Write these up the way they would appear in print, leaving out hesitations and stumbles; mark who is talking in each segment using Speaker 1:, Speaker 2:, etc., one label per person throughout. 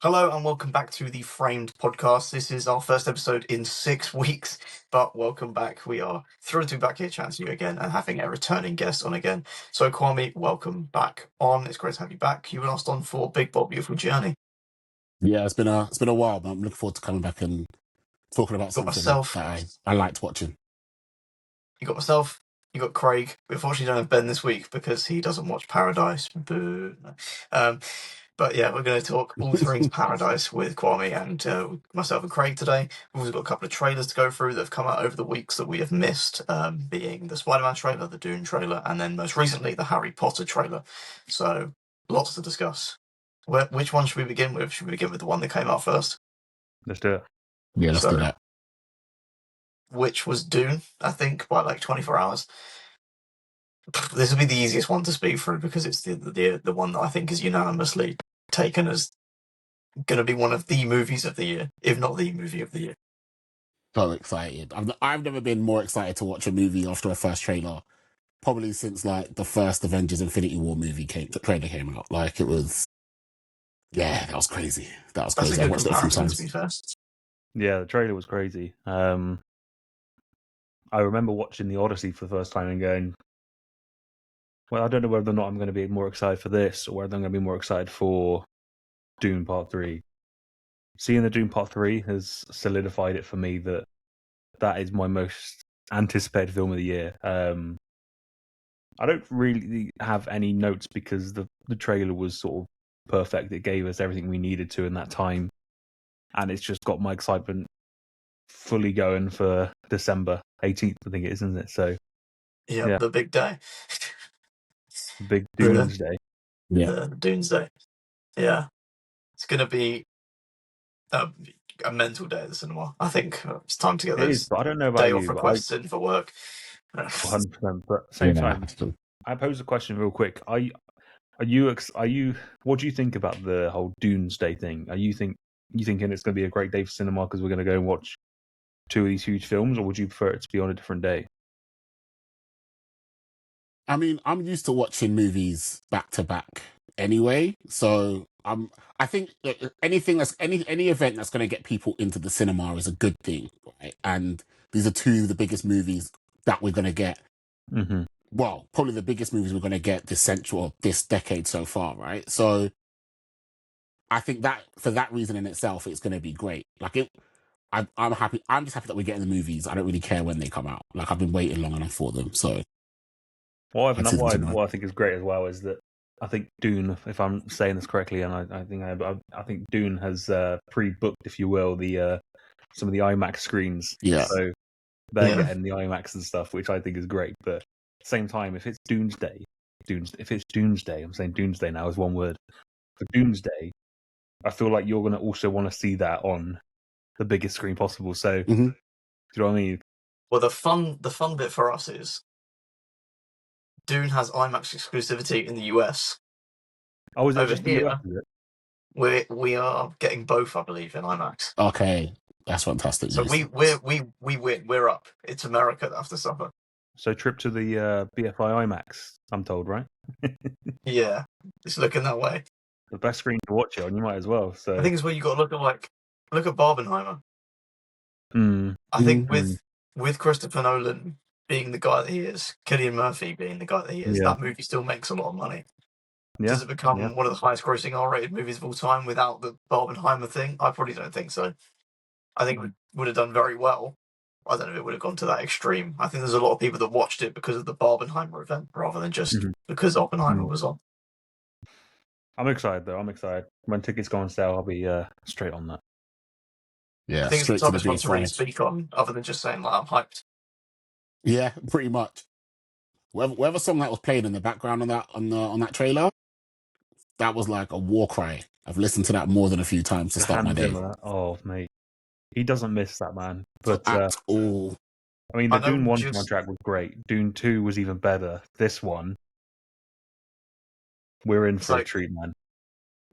Speaker 1: Hello and welcome back to the Framed podcast. This is our first episode in 6 weeks, but welcome back. We are thrilled to be back here chatting to you again and having a returning guest on again. So Kwame, welcome back on. It's great to have you back. You were last on for Big Bob Beautiful Journey.
Speaker 2: Yeah, it's been a while, but I'm looking forward to coming back and talking about something that I liked watching.
Speaker 1: You got myself. You got Craig. We unfortunately don't have Ben this week because he doesn't watch Paradise. Boo. But yeah, we're going to talk all things Paradise with Kwame and myself and Craig today. We've also got a couple of trailers to go through that have come out over the weeks that we have missed, being the Spider-Man trailer, the Dune trailer, and then most recently the Harry Potter trailer. So lots to discuss. Which one should we begin with? Should we begin with the one that came out first?
Speaker 3: Let's do it.
Speaker 2: Yeah, let's do that.
Speaker 1: Which was Dune, I think, by like 24 hours. This will be the easiest one to speak through because it's the one that I think is unanimously taken as going to be one of the movies of the year, if not the movie of the year.
Speaker 2: So excited! I've never been more excited to watch a movie after a first trailer, probably since like the first Avengers: Infinity War trailer came out. Like it was, yeah, that was crazy.
Speaker 1: That's I watched it a few times. To be fair.
Speaker 3: Yeah, the trailer was crazy. I remember watching The Odyssey for the first time and going, well, I don't know whether or not I'm going to be more excited for this or whether I'm going to be more excited for Dune Part 3. Seeing the Dune Part 3 has solidified it for me that is my most anticipated film of the year. I don't really have any notes because the trailer was sort of perfect. It gave us everything we needed to in that time. And it's just got my excitement fully going for December 18th, I think it is, isn't it? So,
Speaker 1: yeah. The big day.
Speaker 3: Big Doomsday.
Speaker 1: Yeah. The Doomsday. Yeah. It's going to be a mental day at the cinema. I think it's time to get those
Speaker 3: but I don't know about
Speaker 1: day off requests in for work.
Speaker 3: 100%. But at the same time, I pose a question real quick. Are you? What do you think about the whole Doomsday thing? Are you thinking it's going to be a great day for cinema because we're going to go and watch two of these huge films, or would you prefer it to be on a different day?
Speaker 2: I mean, I'm used to watching movies back to back anyway, so I think any event that's going to get people into the cinema is a good thing, right? And these are two of the biggest movies that we're going to get.
Speaker 3: Mm-hmm.
Speaker 2: Well, probably the biggest movies we're going to get this decade so far, right? So I think that for that reason in itself, it's going to be great. Like I'm happy. I'm just happy that we're getting the movies. I don't really care when they come out. Like I've been waiting long enough for them. So,
Speaker 3: what I think is great as well is that I think Dune, if I'm saying this correctly, and I think Dune has pre-booked, if you will, the some of the IMAX screens.
Speaker 2: Yeah.
Speaker 3: So they're getting the IMAX and stuff, which I think is great. But at the same time, if it's Doomsday, I'm saying Doomsday now is one word. For Doomsday, I feel like you're going to also want to see that on the biggest screen possible. So, do you know what I mean?
Speaker 1: Well, the fun bit for us is Dune has IMAX exclusivity in the US.
Speaker 3: Oh, is it just the US?
Speaker 1: We are getting both, I believe, in IMAX.
Speaker 2: Okay, that's fantastic.
Speaker 1: So we win. We're up. It's America that has to suffer.
Speaker 3: So trip to the BFI IMAX, I'm told, right?
Speaker 1: Yeah, it's looking that way.
Speaker 3: The best screen to watch it on, you might as well. So
Speaker 1: I think it's where you got to look at Barbenheimer.
Speaker 3: I
Speaker 1: think with Christopher Nolan being the guy that he is, Cillian Murphy being the guy that he is, that movie still makes a lot of money. Yeah. Does it become one of the highest grossing R-rated movies of all time without the Barbenheimer thing? I probably don't think so. I think it would have done very well. I don't know if it would have gone to that extreme. I think there's a lot of people that watched it because of the Barbenheimer event rather than just because Oppenheimer was on.
Speaker 3: I'm excited though. I'm excited. When tickets go on sale, I'll be straight on that.
Speaker 2: Yeah,
Speaker 1: I think it's the toughest one to really speak on, other than just saying like I'm hyped.
Speaker 2: Yeah, pretty much. Whatever song that was playing in the background on that trailer, that was like a war cry. I've listened to that more than a few times to start my day.
Speaker 3: Oh, mate. He doesn't miss that, man. But
Speaker 2: at all.
Speaker 3: I mean, the Dune 1 soundtrack was great. Dune 2 was even better. This one, we're in for a treat, man.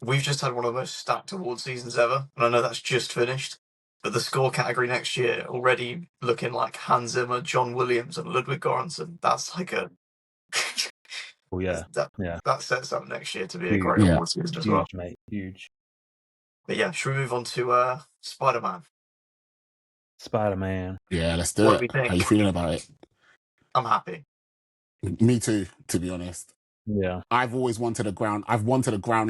Speaker 1: We've just had one of the most stacked award seasons ever, and I know that's just finished. But the score category next year already looking like Hans Zimmer, John Williams, and Ludwig Göransson. That's like a
Speaker 3: yeah.
Speaker 1: That sets up next year to be a great award season as well.
Speaker 3: Huge, mate. Huge.
Speaker 1: But yeah, should we move on to Spider-Man?
Speaker 3: Spider-Man.
Speaker 2: Yeah, let's do
Speaker 1: What
Speaker 2: it.
Speaker 1: do we think?
Speaker 2: How you feeling about it?
Speaker 1: I'm happy.
Speaker 2: Me too, to be honest.
Speaker 3: Yeah.
Speaker 2: I've wanted a ground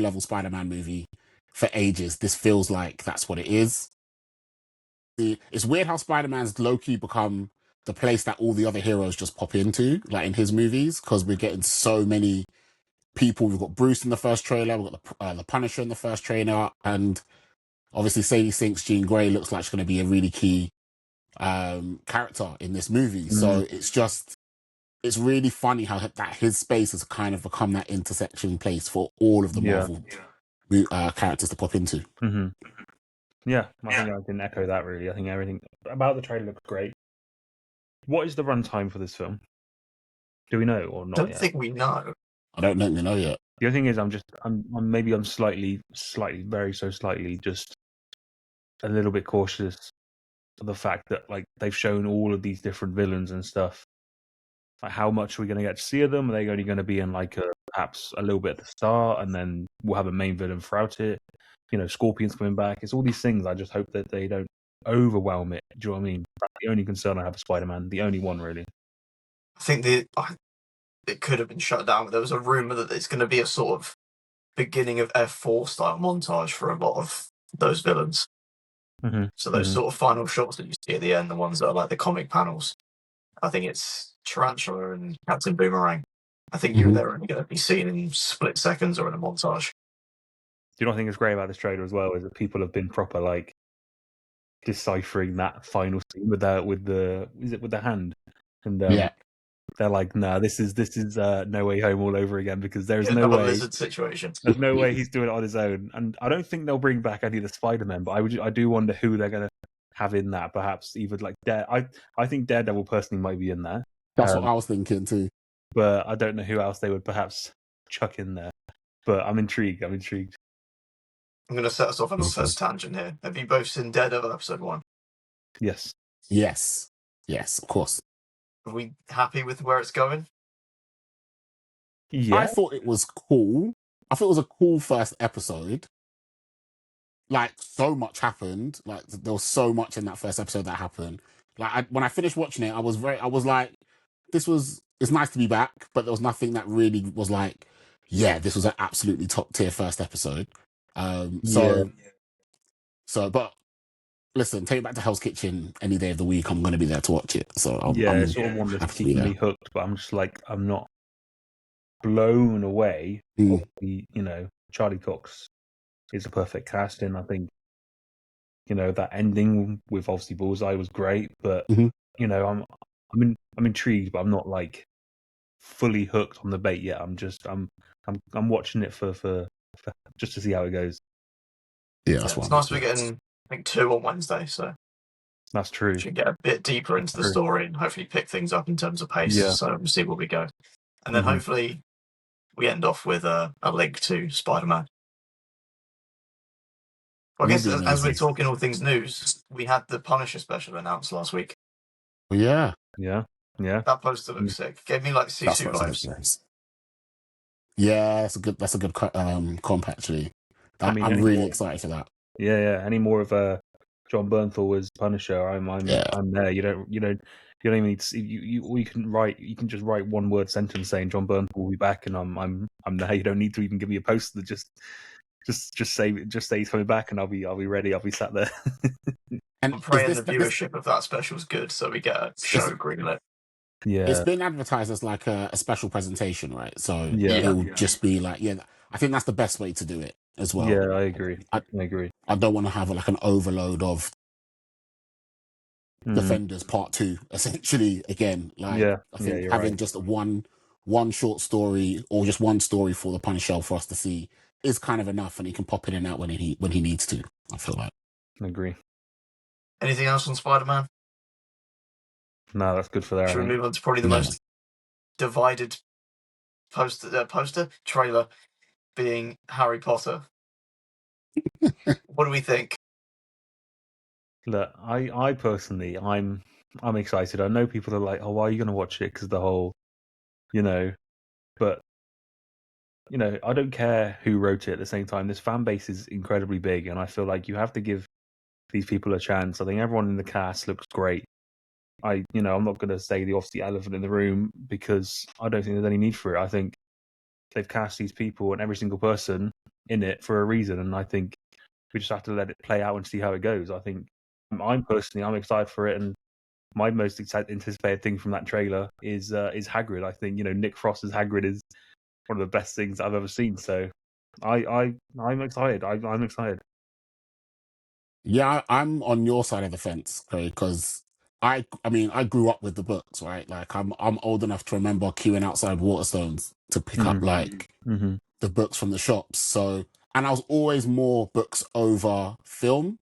Speaker 2: level Spider-Man movie for ages. This feels like that's what it is. It's weird how Spider-Man's low-key become the place that all the other heroes just pop into, like in his movies, because we're getting so many people. We've got Bruce in the first trailer, we've got the Punisher in the first trailer, and obviously Sadie Sink's Jean Grey looks like she's going to be a really key character in this movie. So it's really funny how that his space has kind of become that intersection place for all of the Marvel characters to pop into.
Speaker 3: Mm-hmm. Yeah, I think I can echo that really. I think everything about the trailer looks great. What is the runtime for this film? Do we know or not
Speaker 1: Don't
Speaker 3: yet?
Speaker 1: think we know.
Speaker 2: I don't think we know yet.
Speaker 3: The other thing is I'm slightly just a little bit cautious of the fact that like they've shown all of these different villains and stuff. Like how much are we going to get to see of them? Are they only going to be in like perhaps a little bit at the start, and then we'll have a main villain throughout it? You know, Scorpion's coming back. It's all these things. I just hope that they don't overwhelm it. Do you know what I mean? That's the only concern I have with Spider-Man. The only one really.
Speaker 1: I think it could have been shut down, but there was a rumor that it's going to be a sort of beginning of F4 style montage for a lot of those villains.
Speaker 3: Mm-hmm.
Speaker 1: So those sort of final shots that you see at the end, the ones that are like the comic panels, I think it's Tarantula and Captain Boomerang. I think they're only going to be seen in split seconds or in a montage.
Speaker 3: Do you know what I think is great about this trailer as well is that people have been proper like deciphering that final scene with the hand, and they're like, nah, this is No Way Home all over again, because there's no way
Speaker 1: lizard situation.
Speaker 3: There's no way he's doing it on his own, and I don't think they'll bring back any of the Spider-Men, but I do wonder who they're going to have in that. Perhaps even like I think Daredevil personally might be in there.
Speaker 2: That's what I was thinking too.
Speaker 3: But I don't know who else they would perhaps chuck in there. But I'm intrigued. I'm
Speaker 1: going to set us off on our first tangent here. Have you both seen Daredevil episode 1?
Speaker 3: Yes.
Speaker 2: Yes, of course.
Speaker 1: Are we happy with where it's going?
Speaker 3: Yeah.
Speaker 2: I thought it was cool. I thought it was a cool first episode. Like, so much happened. Like, there was so much in that first episode that happened. Like, when I finished watching it, I was like, it's nice to be back, but there was nothing that really was like, yeah, this was an absolutely top tier first episode. But listen, take it back to Hell's Kitchen any day of the week. I'm going to be there to watch it. So
Speaker 3: it's sort of one that's keeping me hooked, but I'm just like, I'm not blown away. Charlie Cox is a perfect casting. I think, that ending with obviously Bullseye was great, but I'm intrigued, but I'm not like fully hooked on the bait yet. I'm watching it for just to see how it goes.
Speaker 2: Yeah, that's
Speaker 1: it's nice we're getting, I think, 2 on Wednesday, so
Speaker 3: that's true.
Speaker 1: We should get a bit deeper into the story and hopefully pick things up in terms of pace.
Speaker 3: Yeah.
Speaker 1: So we'll see where we go, and then hopefully we end off with a link to Spider-Man. Well, I guess as we're talking all things news, we had the Punisher special announced last week.
Speaker 2: Yeah.
Speaker 1: That poster looks sick. Gave me like Sisu vibes.
Speaker 2: Yeah, that's a good comp actually. I'm really excited for that.
Speaker 3: Yeah. Any more of John Bernthal as Punisher? I'm there. You don't even need to see, you can just write one word sentence saying John Bernthal will be back, and I'm there. You don't need to even give me a poster. Just say he's coming back, and I'll be ready. I'll be sat there.
Speaker 1: And I'm praying the viewership of that special is good, so we get a show greenlit.
Speaker 3: Yeah,
Speaker 2: it's been advertised as like a special presentation, right? So it'll just be like, I think that's the best way to do it as well.
Speaker 3: Yeah, I agree. I agree.
Speaker 2: I don't want to have like an overload of Defenders Part 2, essentially. Again, like I think having just one short story or just one story for the Punisher for us to see is kind of enough, and he can pop in and out when he needs to. I feel like.
Speaker 3: I agree.
Speaker 1: Anything else on Spider-Man?
Speaker 3: No, that's good for that.
Speaker 1: Should we move on to probably the most divided poster trailer, being Harry Potter? What do we think?
Speaker 3: Look, I personally, I'm excited. I know people are like, oh, why are you going to watch it? Because the whole, but you know, I don't care who wrote it. At the same time, this fan base is incredibly big, and I feel like you have to give these people a chance. I think everyone in the cast looks great. I'm not going to say the obviously elephant in the room because I don't think there's any need for it. I think they've cast these people and every single person in it for a reason, and I think we just have to let it play out and see how it goes. I think I'm excited for it, and my most anticipated thing from that trailer is Hagrid. I think Nick Frost as Hagrid is one of the best things I've ever seen. So I'm excited. I'm excited.
Speaker 2: Yeah, I'm on your side of the fence, Craig, because I mean, I grew up with the books, right? Like, I'm old enough to remember queuing outside Waterstones to pick up like the books from the shops. So, and I was always more books over film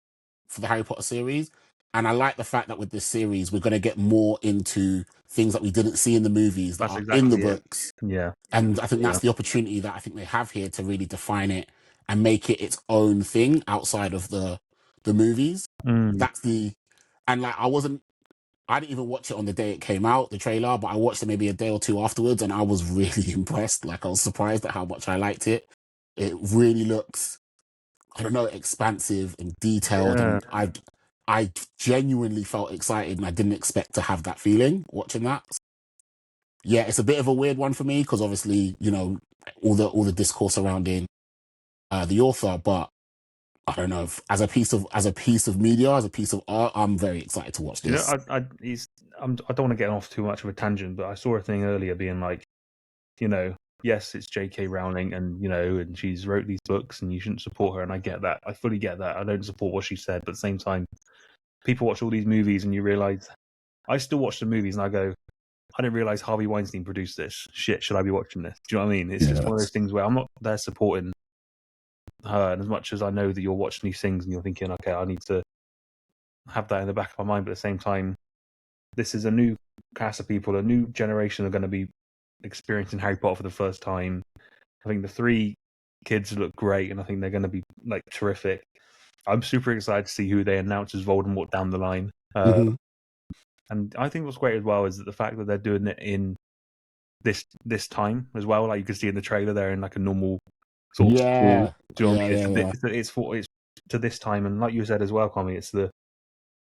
Speaker 2: for the Harry Potter series. And I like the fact that with this series, we're going to get more into things that we didn't see in the movies that
Speaker 3: That's
Speaker 2: are in the
Speaker 3: exactly it.
Speaker 2: books.
Speaker 3: Yeah.
Speaker 2: And I think that's the opportunity that I think they have here to really define it and make it its own thing outside of the movies. That's and like I didn't even watch it on the day it came out, the trailer, but I watched it maybe a day or two afterwards, and I was really impressed. Like, I was surprised at how much I liked it. It really looks, I don't know, expansive and detailed,
Speaker 3: Yeah.
Speaker 2: and I genuinely felt excited, and I didn't expect to have that feeling watching that. Yeah, it's a bit of a weird one for me because obviously, all the discourse surrounding the author, but I don't know. As a piece of media, as a piece of art, I'm very excited to watch this.
Speaker 3: I don't want to get off too much of a tangent, but I saw a thing earlier being like, yes, it's J.K. Rowling, and and she's wrote these books, and you shouldn't support her, and I get that. I fully get that. I don't support what she said, but at the same time, people watch all these movies, and you realize, I still watch the movies, and I go, I didn't realize Harvey Weinstein produced this. Shit, should I be watching this? Do you know what I mean? It's just one of those things where I'm not there supporting her, and as much as I know that you're watching these things and you're thinking, okay, I need to have that in the back of my mind, but at the same time, this is a new cast of people, a new generation are going to be experiencing Harry Potter for the first time. I think the 3 kids look great, and I think they're going to be like terrific. I'm super excited to see who they announce as Voldemort down the line. And I think what's great as well is that the fact that they're doing it in this time as well, like you can see in the trailer, they're in like a normal sort of school. Do you know what I mean? It's to this time, and like you said as well, Kwame, it's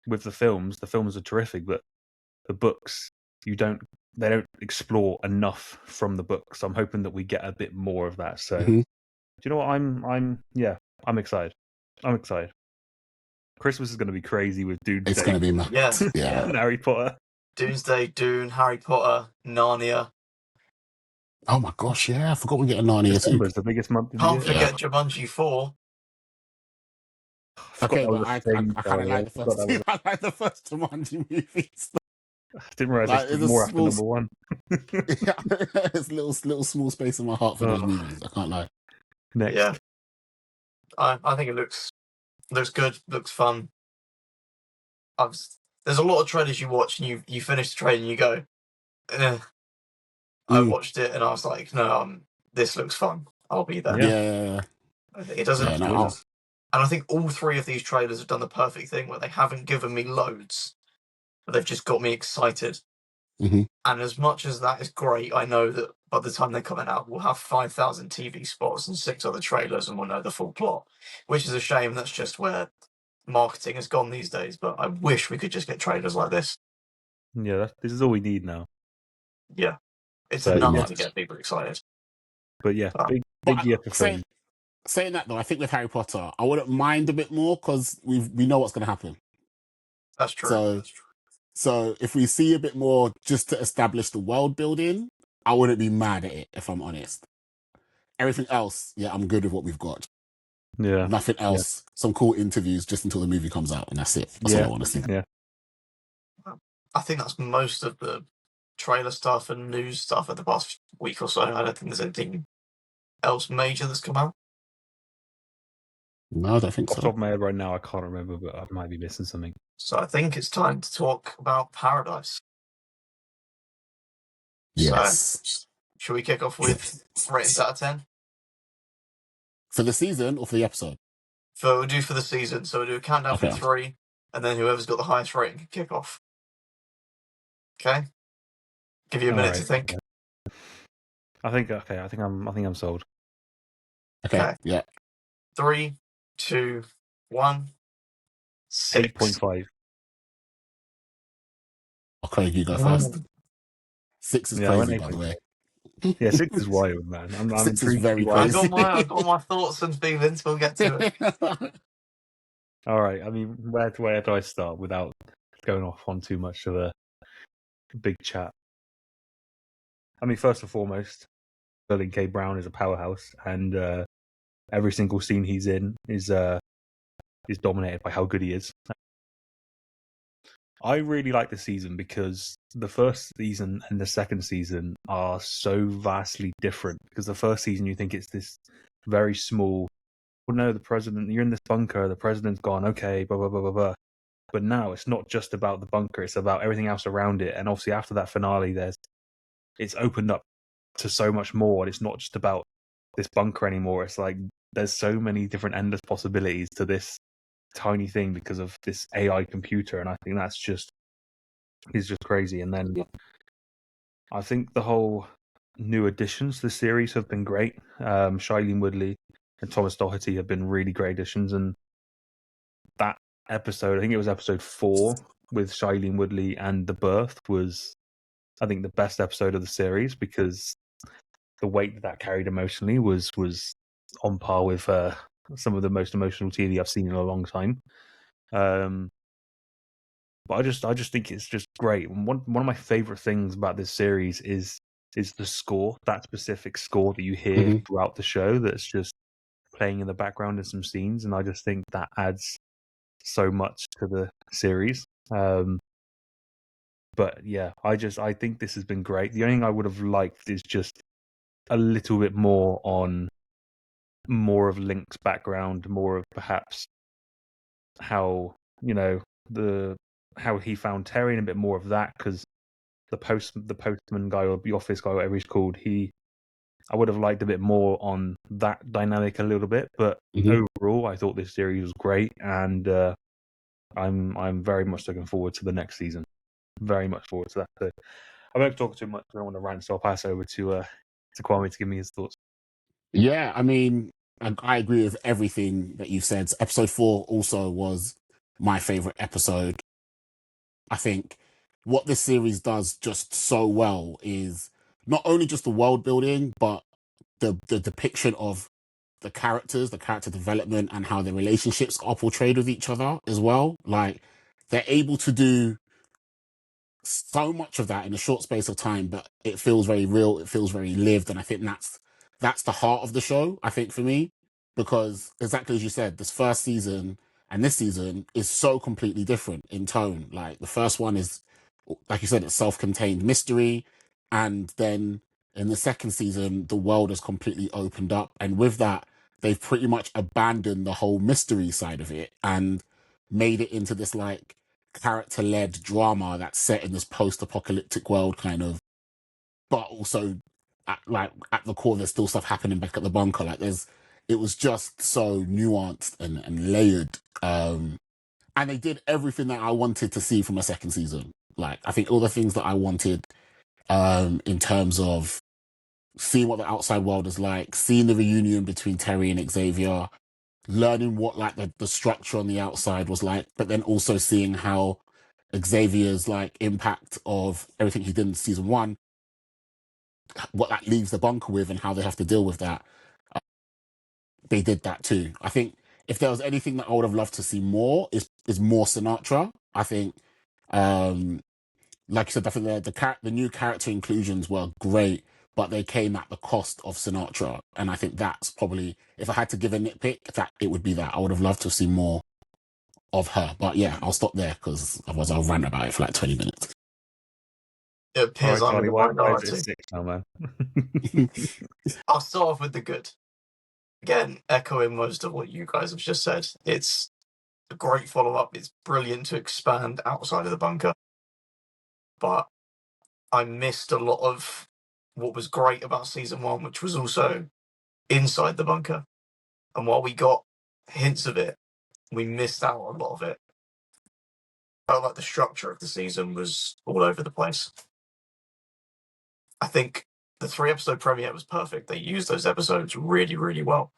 Speaker 3: with the films are terrific, but the books they don't explore enough from the books. So I'm hoping that we get a bit more of that. So do you know what? I'm excited. I'm excited. Christmas is going to be crazy with Doomsday.
Speaker 2: It's going to be mad.
Speaker 1: Yeah.
Speaker 3: And Harry Potter.
Speaker 1: Doomsday, Dune, Harry Potter, Narnia.
Speaker 2: Oh my gosh, yeah, I forgot we get a Narnia too.
Speaker 3: December's the biggest month of the year.
Speaker 1: Can't forget Jumanji 4.
Speaker 2: Okay, but I kind of like the first two. I like the first Jumanji movies.
Speaker 3: I didn't realize there's more after number 1.
Speaker 2: It's little small space in my heart for those movies. I can't lie.
Speaker 3: Next.
Speaker 1: Yeah, I think it looks good, looks fun. There's a lot of trailers you watch and you finish the trailer and you go, I watched it and I was like, no, this looks fun. I'll be there.
Speaker 2: Yeah.
Speaker 1: It doesn't. And I think all 3 of these trailers have done the perfect thing where they haven't given me loads, but they've just got me excited. And as much as that is great, I know that by the time they're coming out, we'll have 5,000 TV spots and 6 other trailers, and we'll know the full plot, which is a shame. That's just where marketing has gone these days. But I wish we could just get trailers like this.
Speaker 3: Yeah, this is all we need now.
Speaker 1: Yeah, it's enough to get people excited.
Speaker 3: But yeah, big year for films.
Speaker 2: Saying that though, I think with Harry Potter, I wouldn't mind a bit more because we know what's going to happen.
Speaker 1: That's true.
Speaker 2: So if we see a bit more just to establish the world building, I wouldn't be mad at it, if I'm honest. Everything else, I'm good with what we've got.
Speaker 3: Yeah.
Speaker 2: Nothing else. Some cool interviews just until the movie comes out, and that's it. That's all I want to see.
Speaker 3: Yeah.
Speaker 1: I think that's most of the trailer stuff and news stuff of the past week or so. I don't think there's anything else major that's come out.
Speaker 2: No, I don't think so.
Speaker 3: Off the top of my head right now, I can't remember, but I might be missing something.
Speaker 1: So I think it's time to talk about Paradise.
Speaker 2: Yes.
Speaker 1: So, should we kick off with ratings out of 10?
Speaker 2: For the season or for the episode?
Speaker 1: We'll do for the season. So we'll do a countdown from 3, and then whoever's got the highest rating can kick off. Okay? Give you a minute to think.
Speaker 3: I think I'm sold.
Speaker 2: Okay. Yeah.
Speaker 1: 3, 2, 1. 6.
Speaker 3: 8.5.
Speaker 2: Okay, you go first. 6 is
Speaker 3: Yeah, I went
Speaker 2: crazy, by the
Speaker 3: 8.5.
Speaker 2: way.
Speaker 3: Yeah, 6 is wild, man. I'm
Speaker 2: 6 is
Speaker 3: intrigued to
Speaker 2: very
Speaker 3: see why.
Speaker 2: crazy.
Speaker 1: I got my thoughts and feelings. We'll get to it.
Speaker 3: All right. I mean, where do I start without going off on too much of a big chat? I mean, first and foremost, Sterling K. Brown is a powerhouse, and every single scene he's in is dominated by how good he is. I really like the season because the first season and the second season are so vastly different. Because the first season, you think it's this very small, well, no, the president, you're in this bunker, the president's gone, okay, blah, blah, blah, blah, blah. But now it's not just about the bunker, it's about everything else around it. And obviously, after that finale, it's opened up to so much more. And it's not just about this bunker anymore. It's like there's so many different endless possibilities to this tiny thing because of this AI computer, and I think that's just crazy. And then I think the whole new additions to the series have been great. Shailene Woodley and Thomas Doherty have been really great additions, and that episode, I think it was episode 4 with Shailene Woodley and the birth, was I think the best episode of the series because the weight that carried emotionally was on par with some of the most emotional TV I've seen in a long time. But I just think it's just great. One of my favorite things about this series is the score, that specific score that you hear throughout the show that's just playing in the background in some scenes, and I just think that adds so much to the series. But yeah, I think this has been great. The only thing I would have liked is just a little bit more on more of Link's background, more of perhaps how how he found Terry, and a bit more of that, because the postman guy or the office guy, whatever he's called, I would have liked a bit more on that dynamic a little bit. But overall, I thought this series was great, and I'm very much looking forward to the next season. Very much forward to that. So I won't talk too much. I don't want to rant, so I'll pass over to Kwame to give me his thoughts.
Speaker 2: Yeah, I mean, I agree with everything that you said. Episode 4 also was my favorite episode. I think what this series does just so well is not only just the world building, but the depiction of the characters, the character development, and how the relationships are portrayed with each other as well. Like, they're able to do so much of that in a short space of time, but it feels very real, it feels very lived, and I think that's the heart of the show, I think, for me, because exactly as you said, this first season and this season is so completely different in tone. Like, the first one is, like you said, it's self-contained mystery, and then in the second season the world is completely opened up, and with that they've pretty much abandoned the whole mystery side of it and made it into this like character-led drama that's set in this post-apocalyptic world kind of, but also at the core there's still stuff happening back at the bunker. Like, it was just so nuanced and layered, and they did everything that I wanted to see from a second season. Like, I think all the things that I wanted, in terms of seeing what the outside world is like, seeing the reunion between Terry and Xavier, learning what like the structure on the outside was like, but then also seeing how Xavier's like impact of everything he did in season 1, what that leaves the bunker with and how they have to deal with that. They did that too. I think if there was anything that I would have loved to see more is more Sinatra. I think, like you said, I think the new character inclusions were great, but they came at the cost of Sinatra. And I think that's probably, if I had to give a nitpick, that it would be that. I would have loved to see more of her. But yeah, I'll stop there because otherwise I'll rant about it for like 20 minutes.
Speaker 1: It appears
Speaker 3: All right,
Speaker 1: I'm in
Speaker 3: Charlie,
Speaker 1: the
Speaker 3: why is it
Speaker 1: minority.
Speaker 3: 6 now, man?
Speaker 1: I'll start off with the good. Again, echoing most of what you guys have just said. It's a great follow-up. It's brilliant to expand outside of the bunker. But I missed a lot of what was great about season 1, which was also inside the bunker. And while we got hints of it, we missed out on a lot of it. I felt like the structure of the season was all over the place. I think the 3-episode premiere was perfect. They used those episodes really, really well.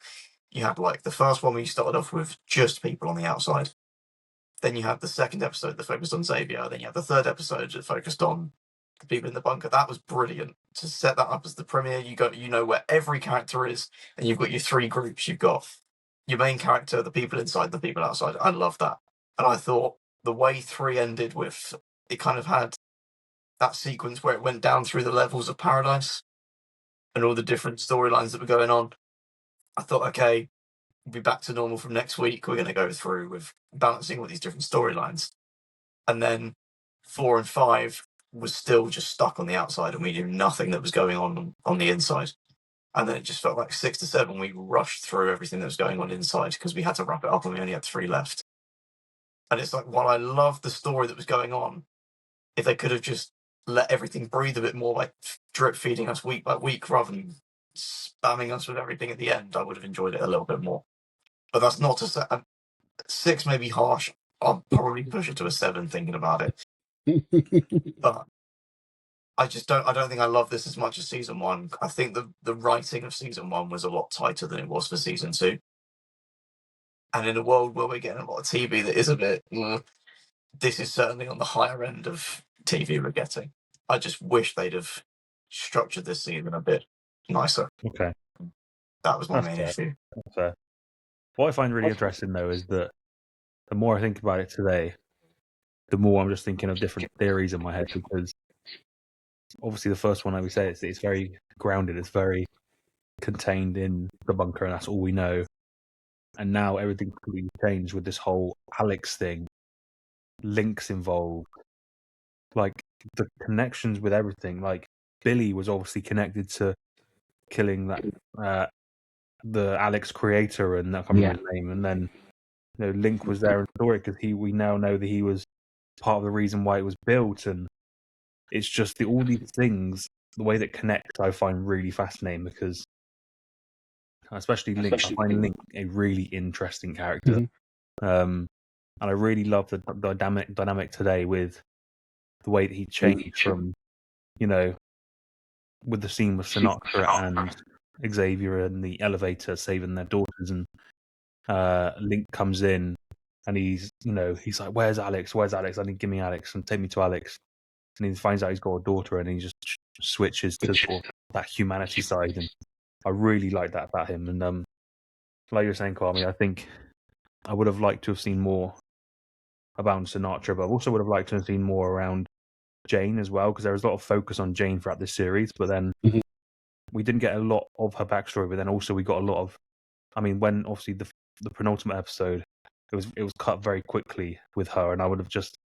Speaker 1: You had like the first one where you started off with just people on the outside. Then you had the second episode that focused on Xavier. Then you had the third episode that focused on the people in the bunker. That was brilliant to set that up as the premiere. You know where every character is, and you've got your 3 groups. You've got your main character, the people inside, the people outside. I love that, and I thought the way 3 ended with it kind of had that sequence where it went down through the levels of Paradise and all the different storylines that were going on. I thought, okay, we'll be back to normal from next week. We're going to go through with balancing all these different storylines. And then 4 and 5 was still just stuck on the outside, and we knew nothing that was going on the inside. And then it just felt like 6 to 7, we rushed through everything that was going on inside because we had to wrap it up and we only had 3 left. And it's like, while I loved the story that was going on, if they could have just let everything breathe a bit more by drip feeding us week by week rather than spamming us with everything at the end, I would have enjoyed it a little bit more. But that's not to say 6 may be harsh. I'll probably push it to a 7 thinking about it. But I don't think I love this as much as season 1. I think the writing of season 1 was a lot tighter than it was for season 2. And in a world where we're getting a lot of TV that is a bit, this is certainly on the higher end of TV we're getting. I just wish they'd have structured this season a bit nicer.
Speaker 3: Okay.
Speaker 1: That was my
Speaker 3: That's
Speaker 1: main
Speaker 3: fair.
Speaker 1: issue.
Speaker 3: That's fair. What I find really interesting, though, is that the more I think about it today, the more I'm just thinking of different theories in my head, because obviously the first one, like we say, it's very grounded, it's very contained in the bunker, and that's all we know. And now everything's completely changed with this whole Alex thing, Link's involved, like the connections with everything. Like Billy was obviously connected to killing that the Alex creator, and I can't remember his name. And then Link was there in the story because we now know that he was part of the reason why it was built, and it's just all these things, the way that connect, I find really fascinating, because especially Link, I find Link a really interesting character. And I really love the dynamic today with the way that he changed from, with the scene with Sinatra and Xavier in the elevator saving their daughters, and Link comes in and he's like, where's Alex? I need, give me Alex and take me to Alex. And he finds out he's got a daughter, and he just switches to sort of that humanity side. And I really like that about him. And like you were saying, Kwame, I think I would have liked to have seen more about Sinatra, but I also would have liked to have seen more around Jane as well, because there was a lot of focus on Jane throughout this series, but then we didn't get a lot of her backstory. But then also we got a lot of, when obviously the penultimate episode, it was cut very quickly with her, and I would have just,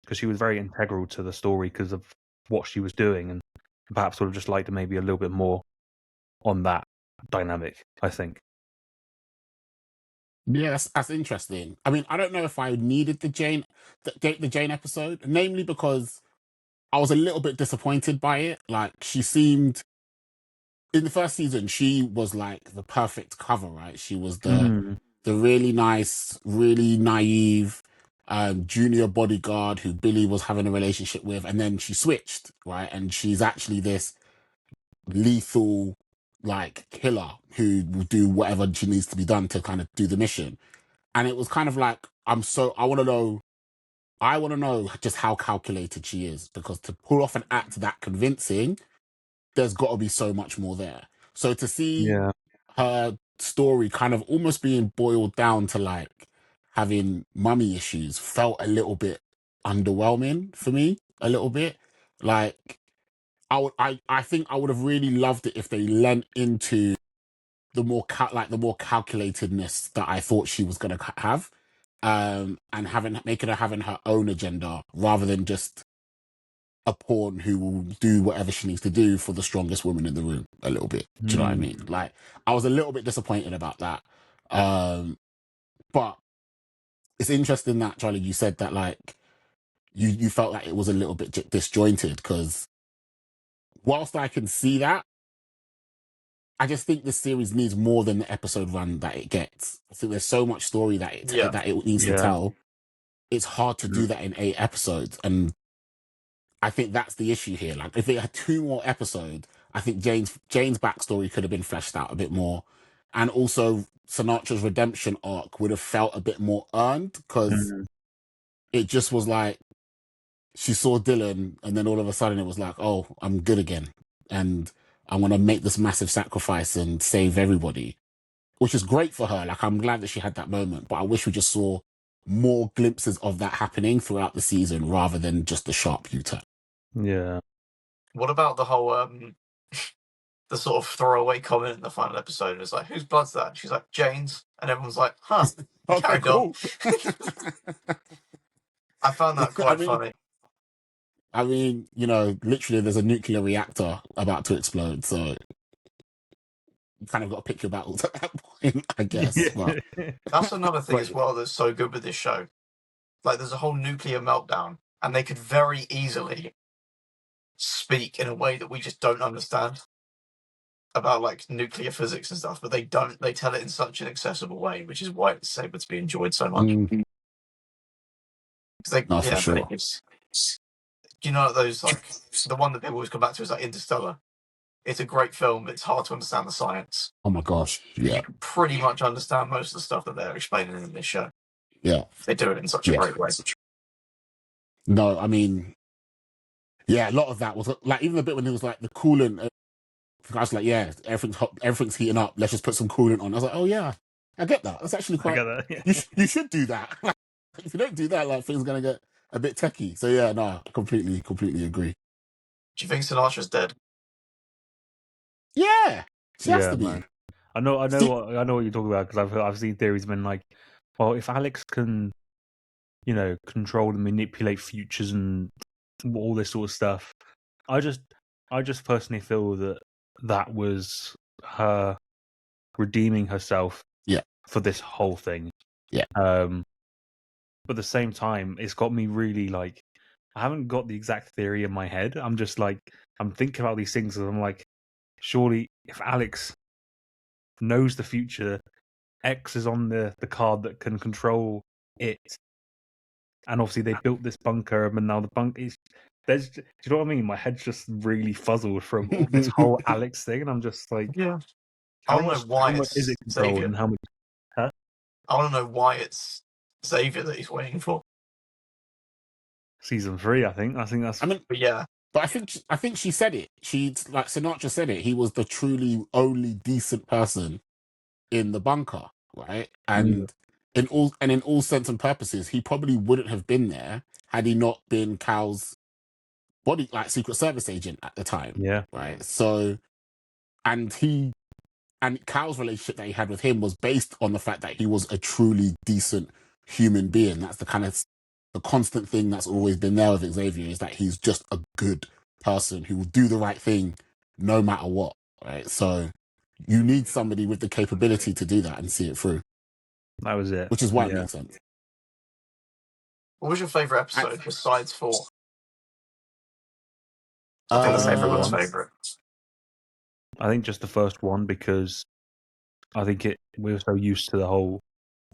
Speaker 3: because she was very integral to the story because of what she was doing, and perhaps would have just liked to maybe a little bit more on that dynamic, I think.
Speaker 2: Yeah, that's interesting. I don't know if I needed the Jane episode, namely because I was a little bit disappointed by it. Like, she seemed, in the first season, she was like the perfect cover, right? She was the really nice, really naive junior bodyguard who Billy was having a relationship with, and then she switched, right? And she's actually this lethal like killer who will do whatever she needs to be done to kind of do the mission. And it was kind of like, I want to know just how calculated she is, because to pull off an act that convincing, there's got to be so much more there. So to see her story kind of almost being boiled down to like having mummy issues felt a little bit underwhelming for me, a little bit. Like, I think I would have really loved it if they lent into the more calculatedness that I thought she was going to have, and making her having her own agenda rather than just a pawn who will do whatever she needs to do for the strongest woman in the room. A little bit, do you know what I mean? Like, I was a little bit disappointed about that, but it's interesting that, Charlie, you said that like you felt like it was a little bit disjointed, because whilst I can see that, I just think this series needs more than the episode run that it gets. I think there's so much story that it needs to tell. It's hard to do that in 8 episodes, and I think that's the issue here. Like, if it had 2 more episodes, I think Jane's backstory could have been fleshed out a bit more, and also Sinatra's redemption arc would have felt a bit more earned, because it just was like she saw Dylan, and then all of a sudden it was like, oh, I'm good again, and I want to make this massive sacrifice and save everybody, which is great for her. Like, I'm glad that she had that moment, but I wish we just saw more glimpses of that happening throughout the season rather than just the sharp U-turn.
Speaker 3: Yeah.
Speaker 1: What about the whole the sort of throwaway comment in the final episode? It's like, whose blood's that? She's like, Jane's, and everyone's like, huh.
Speaker 2: Okay,
Speaker 1: Carried on.
Speaker 2: cool.
Speaker 1: I found that quite funny.
Speaker 2: I mean, you know, literally there's a nuclear reactor about to explode, so you kind of got to pick your battles at that point, I guess. But
Speaker 1: that's another thing as well that's so good with this show. Like, there's a whole nuclear meltdown, and they could very easily speak in a way that we just don't understand about, like, nuclear physics and stuff, but they don't. They tell it in such an accessible way, which is why it's able to be enjoyed so much.
Speaker 2: For sure.
Speaker 1: You know, those, like, the one that people always come back to is like Interstellar. It's a great film, but it's hard to understand the science.
Speaker 2: Oh my gosh, yeah.
Speaker 1: You can pretty much understand most of the stuff that they're explaining in this show.
Speaker 2: Yeah.
Speaker 1: They do it in such a great way.
Speaker 2: No, I mean, yeah, a lot of that was, like, even the bit when it was like the coolant, I was like, yeah, everything's hot, everything's heating up, let's just put some coolant on. I was like, oh yeah, I get that. That's actually quite,
Speaker 3: I get that,
Speaker 2: you should do that. If you don't do that, like, things are going to get a bit techie. So yeah, no, I completely agree.
Speaker 1: Do you think Sinatra's dead?
Speaker 2: Yeah, she has to be.
Speaker 3: Man. I know what you're talking about, because I've seen theories been like, well, if Alex can, you know, control and manipulate futures and all this sort of stuff, I just personally feel that was her redeeming herself, for this whole thing.
Speaker 2: Yeah.
Speaker 3: But at the same time, it's got me really, like, I haven't got the exact theory in my head. I'm just like, I'm thinking about these things, and I'm like, surely if Alex knows the future, X is on the card that can control it. And obviously they built this bunker, and now the bunker is... do you know what I mean? My head's just really fuzzled from this whole Alex thing, and I'm just like...
Speaker 1: Yeah. I want to know why
Speaker 3: much is it controlled
Speaker 1: Xavier.
Speaker 3: And how much... Huh?
Speaker 1: I want to know why it's Xavier that he's waiting for.
Speaker 3: Season 3, I think. That's...
Speaker 2: I mean,
Speaker 1: but yeah.
Speaker 2: But I think she said it. She, like, Sinatra said it. He was the truly only decent person in the bunker, right? And in all sense and purposes, he probably wouldn't have been there had he not been Cal's body, like, Secret Service agent at the time.
Speaker 3: Yeah.
Speaker 2: Right. So, and Cal's relationship that he had with him was based on the fact that he was a truly decent human being. That's the kind of the constant thing that's always been there with Xavier, is that he's just a good person who will do the right thing no matter what, right? So you need somebody with the capability to do that and see it through.
Speaker 3: That was it.
Speaker 2: Which is why it makes sense.
Speaker 1: What was your favourite episode besides 4? I think that's everyone's favourite.
Speaker 3: I think just the first one, because I think we were so used to the whole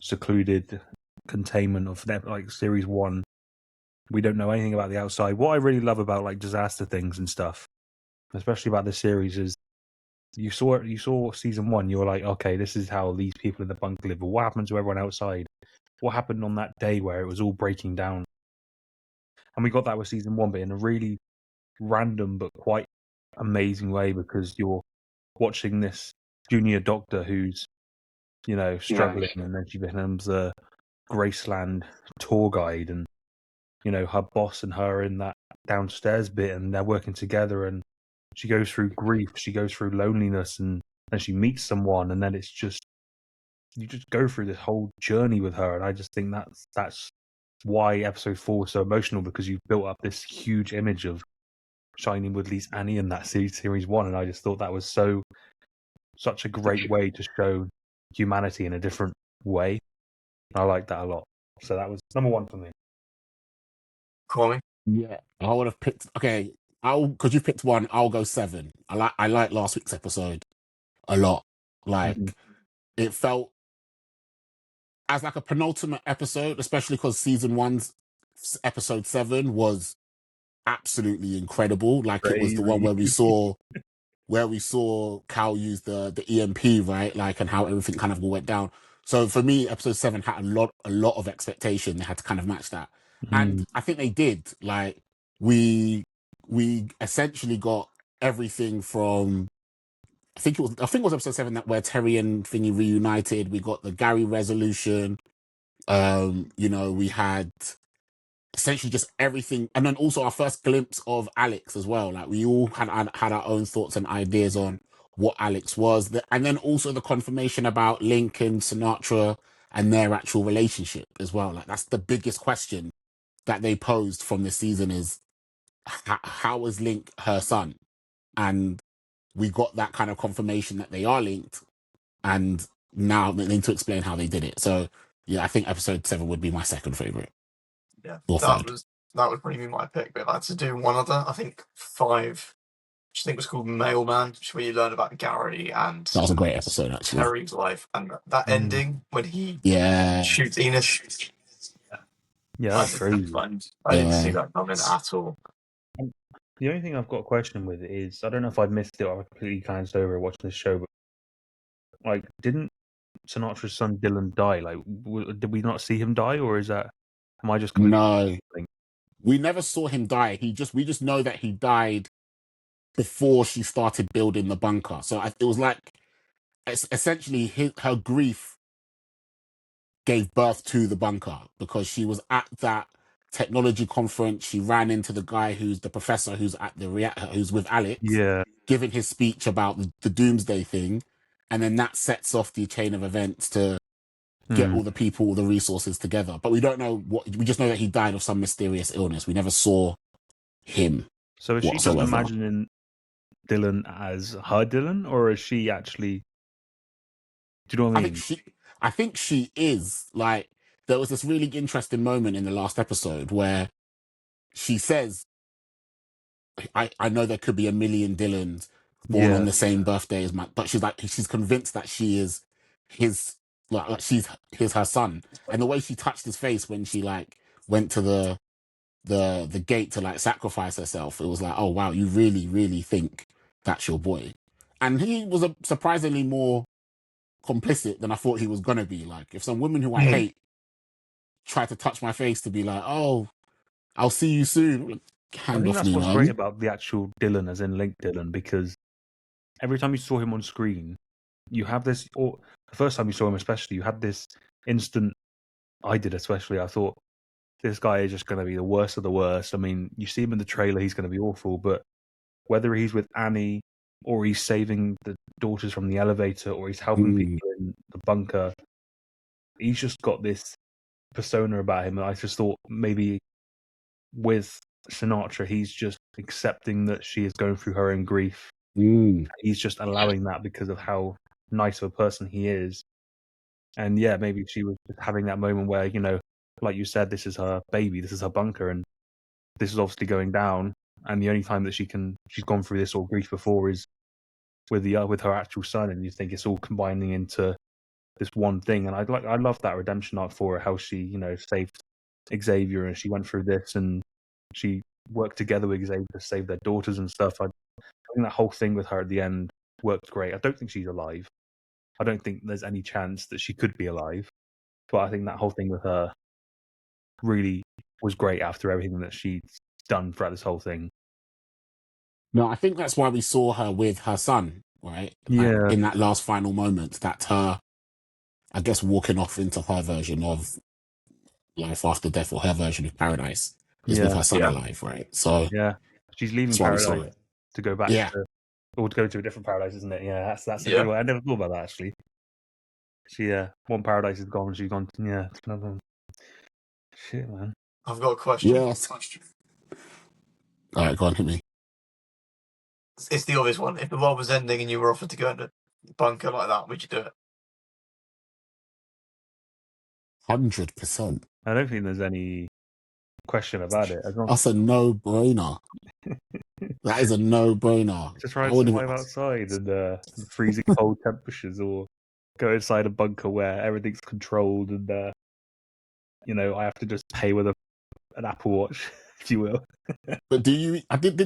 Speaker 3: secluded containment of that, like, series 1. We don't know anything about the outside. What I really love about, like, disaster things and stuff, especially about this series, is you saw season 1, you were like, okay, this is how these people in the bunker live. But what happened to everyone outside? What happened on that day where it was all breaking down? And we got that with season 1, but in a really random but quite amazing way, because you're watching this junior doctor who's, you know, struggling, and then she becomes a Graceland tour guide, and, you know, her boss and her in that downstairs bit, and they're working together, and she goes through grief, she goes through loneliness, and then she meets someone, and then it's just, you just go through this whole journey with her. And I just think that's why episode 4 was so emotional, because you've built up this huge image of Shailene Woodley's Annie in that series 1, and I just thought that was such a great way to show humanity in a different way. I like that a lot. So that was number 1 for me.
Speaker 1: Kwame?
Speaker 2: Yeah, I would have picked. Okay, because you picked 1, I'll go 7. I like last week's episode a lot. Like, it felt as like a penultimate episode, especially because season 1's episode 7 was absolutely incredible. Like, it was the one where we saw where we saw Cal use the EMP, right? Like, and how everything kind of all went down. So for me, episode 7 had a lot of expectation. They had to kind of match that. And I think they did. Like, we essentially got everything from, I think it was episode 7 that where Terry and Thingy reunited. We got the Gary resolution. You know, we had essentially just everything, and then also our first glimpse of Alex as well. Like, we all had our own thoughts and ideas on what Alex was, and then also the confirmation about Link and Sinatra and their actual relationship as well. Like, that's the biggest question that they posed from this season is how is Link her son? And we got that kind of confirmation that they are linked, and now they need to explain how they did it. So yeah, I think episode 7 would be my second favorite.
Speaker 1: Yeah,
Speaker 2: Or
Speaker 1: that
Speaker 2: third.
Speaker 1: would probably be my pick. But if I had to do one other, I think 5, which I think was called Mailman, which is where you learn about Gary and
Speaker 2: That was a great episode, actually.
Speaker 1: Terry's life, and that ending when he shoots Enos.
Speaker 3: Yeah, that's crazy.
Speaker 1: I didn't see that coming at all.
Speaker 3: The only thing I've got a question with is, I don't know if I missed it or I completely glanced over it watching this show, but like, didn't Sinatra's son Dylan die? Like, did we not see him die, or is that? Am I just
Speaker 2: no? We never saw him die. We just know that he died before she started building the bunker. So it was like, essentially her grief gave birth to the bunker, because she was at that technology conference. She ran into the guy who's the professor who's at the reactor, who's with Alex, giving his speech about the doomsday thing, and then that sets off the chain of events to get all the people, all the resources together. But we don't know what. We just know that he died of some mysterious illness. We never saw him.
Speaker 3: So is she just imagining Dylan as her Dylan, or is she actually? Do you know what I mean?
Speaker 2: I think she is. Like, there was this really interesting moment in the last episode where she says, I know there could be a million Dylans born on the same birthday as but she's convinced that she is his, like she's her son. And the way she touched his face when she like went to the gate to like sacrifice herself, it was like, oh wow, you really, really think that's your boy. And he was surprisingly more complicit than I thought he was gonna be. Like, if some women who I hate try to touch my face to be like, oh, I'll see you soon,
Speaker 3: I think that's what's great about the actual Dylan, as in Link Dylan, because every time you saw him on screen, you have this, or the first time you saw him especially, you had this instant, I did especially, I thought, this guy is just going to be the worst of the worst. I mean, you see him in the trailer, he's going to be awful, but whether he's with Annie, or he's saving the daughters from the elevator, or he's helping people in the bunker, he's just got this persona about him. And I just thought maybe with Sinatra, he's just accepting that she is going through her own grief. He's just allowing that because of how nice of a person he is. And yeah, maybe she was just having that moment where, you know, like you said, this is her baby, this is her bunker, and this is obviously going down. And the only time that she's gone through this all grief before is with her actual son. And you think it's all combining into this one thing. And I love that redemption arc for her, how she, you know, saved Xavier, and she went through this, and she worked together with Xavier to save their daughters and stuff. I think that whole thing with her at the end worked great. I don't think she's alive. I don't think there's any chance that she could be alive. But I think that whole thing with her really was great after everything that she's done throughout this whole thing.
Speaker 2: No, I think that's why we saw her with her son, right?
Speaker 3: Yeah.
Speaker 2: Like, in that last final moment, that's her, I guess, walking off into her version of life after death, or her version of paradise, is with her son alive, right? So
Speaker 3: yeah, she's leaving paradise to go back or to go to a different paradise, isn't it? Yeah, that's a good way. I never thought about that, actually. She one paradise is gone, she's gone to another one. Shit, man.
Speaker 1: I've got a question.
Speaker 2: Yes. All right, go on, hit me.
Speaker 1: It's the obvious one. If the world was ending and you were offered to go into a bunker like that, would you do it?
Speaker 2: 100%.
Speaker 3: I don't think there's any question about it.
Speaker 2: That's a no-brainer. That is a no-brainer.
Speaker 3: Just try to survive outside in the freezing cold temperatures, or go inside a bunker where everything's controlled, and you know, I have to just pay with an Apple Watch. if you will.
Speaker 2: But do you did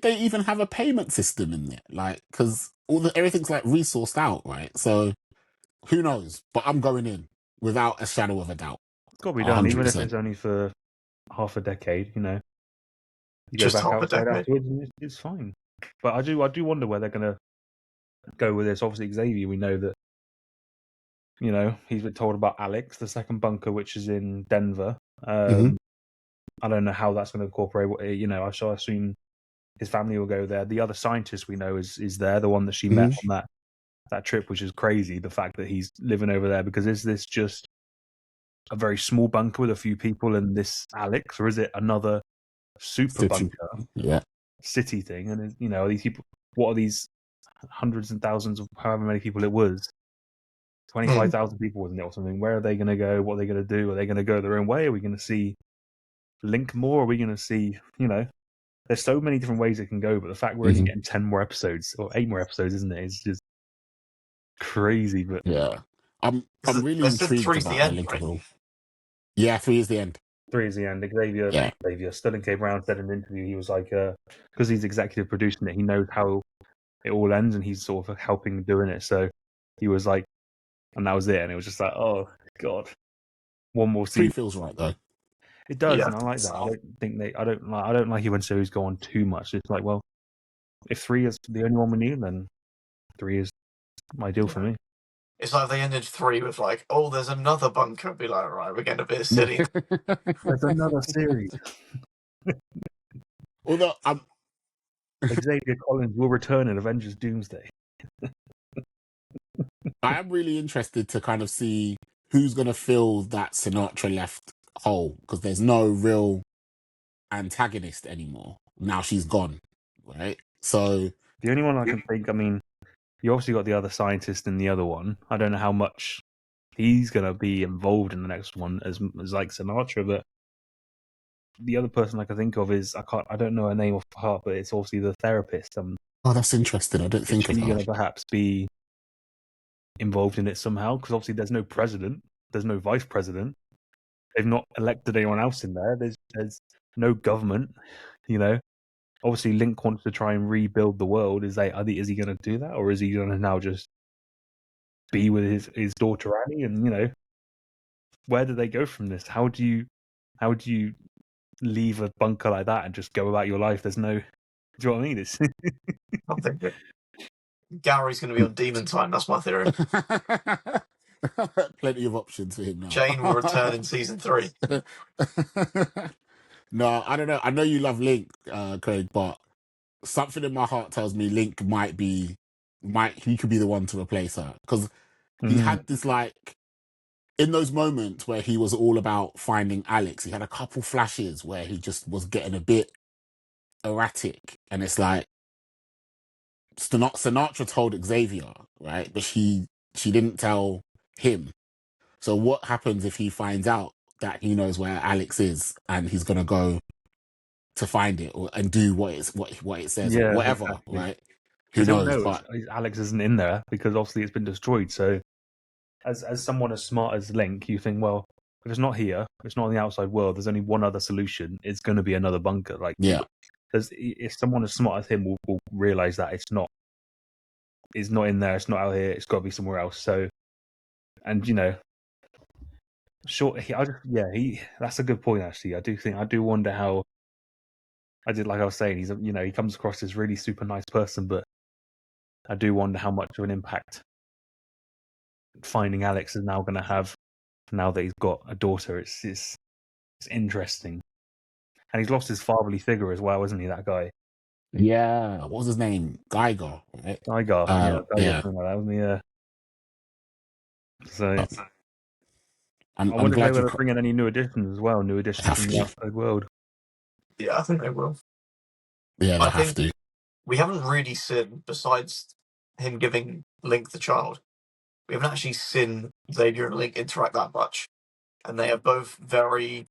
Speaker 2: they even have a payment system in there? Like, because everything's like resourced out, right? So who knows? But I'm going in without a shadow of a doubt.
Speaker 3: It's got to be done, even if
Speaker 2: 100%.
Speaker 3: it's only for half a decade. You know, you
Speaker 1: Just
Speaker 3: go back
Speaker 1: half a
Speaker 3: outside
Speaker 1: decade.
Speaker 3: afterwards, and it's fine. But I do wonder where they're going to go with this. Obviously, Xavier, we know that. You know, he's been told about Alex, the second bunker, which is in Denver.
Speaker 2: Mhm.
Speaker 3: I don't know how that's going to incorporate. You know, I shall assume his family will go there. The other scientist we know is there, the one that she met on that trip, which is crazy. The fact that he's living over there, because is this just a very small bunker with a few people and this Alex, or is it another super bunker city thing? And you know, are these people? What are these hundreds and thousands of however many people it was? 25,000 people, wasn't it, or something? Where are they going to go? What are they going to do? Are they going to go their own way? Are we going to see Link more? Are we going to see, you know, there's so many different ways it can go, but the fact we're only getting 10 more episodes, or 8 more episodes, isn't it? It's just crazy. But
Speaker 2: yeah, I'm really intrigued about the Link of it all. Yeah, 3 is the end.
Speaker 3: 3 is the end. Xavier Sterling K. Brown said in an interview, he was like, because he's executive producing it, he knows how it all ends, and he's sort of helping doing it. So he was like, and that was it. And it was just like, oh god, one more season.
Speaker 2: 3 feels right though.
Speaker 3: It does, and I like that. I don't like it when series go on too much. It's like, well, if 3 is the only one we need, then 3 is ideal for me.
Speaker 1: It's like they ended 3 with like, oh, there's another bunker. I'd be like, right, we're getting a bit silly.
Speaker 3: There's another series.
Speaker 2: Although
Speaker 3: Xavier Collins will return in Avengers Doomsday.
Speaker 2: I am really interested to kind of see who's going to fill that Sinatra left hole, because there's no real antagonist anymore. Now she's gone, right? So
Speaker 3: the only one I can think, I mean, you obviously got the other scientist in the other one. I don't know how much he's going to be involved in the next one as like Sinatra, but the other person I can think of is, I don't know her name off the heart, but it's obviously the therapist.
Speaker 2: oh, that's interesting. I don't think of
Speaker 3: she's
Speaker 2: her.
Speaker 3: going to perhaps be involved in it somehow, because obviously there's no president, there's no vice president, they've not elected anyone else in there, there's no government, you know. Obviously Link wants to try and rebuild the world. Is he going to do that, or is he going to now just be with his daughter Annie? And you know, where do they go from this? How do you leave a bunker like that and just go about your life? There's no, do you know what I mean? It's
Speaker 1: I think Gary's going to be on Demon Time. That's my theory.
Speaker 2: Plenty of options for him now.
Speaker 1: Jane will return in season 3.
Speaker 2: No, I don't know. I know you love Link, Craig, but something in my heart tells me Link he could be the one to replace her, because he had this, like, in those moments where he was all about finding Alex, he had a couple flashes where he just was getting a bit erratic, and it's like Sinatra told Xavier, right, but she didn't tell him. So what happens if he finds out that he knows where Alex is and he's gonna go to find it and do what it says, or whatever, exactly. Right? Who knows? But
Speaker 3: Alex isn't in there because obviously it's been destroyed. So, as someone as smart as Link, you think, well, if it's not here, if it's not in the outside world, there's only one other solution. It's going to be another bunker. Like,
Speaker 2: yeah,
Speaker 3: if someone as smart as him will realize that it's not in there, it's not out here, it's got to be somewhere else. So, and you know. Sure, that's a good point. Actually, I do wonder how. Like I was saying, he comes across as really super nice person, but I do wonder how much of an impact finding Alex is now going to have. Now that he's got a daughter, it's interesting, and he's lost his fatherly figure as well, isn't he? That guy.
Speaker 2: Yeah, what was his name? Geiger, right?
Speaker 3: Geiger, yeah. Like that, wasn't he? So. I wonder if they were bringing any new additions as well. New additions from the outside world.
Speaker 1: Yeah, I think they will.
Speaker 2: Yeah, they have to.
Speaker 1: We haven't really seen, besides him giving Link the child, we haven't actually seen Xavier and Link interact that much. And they are both very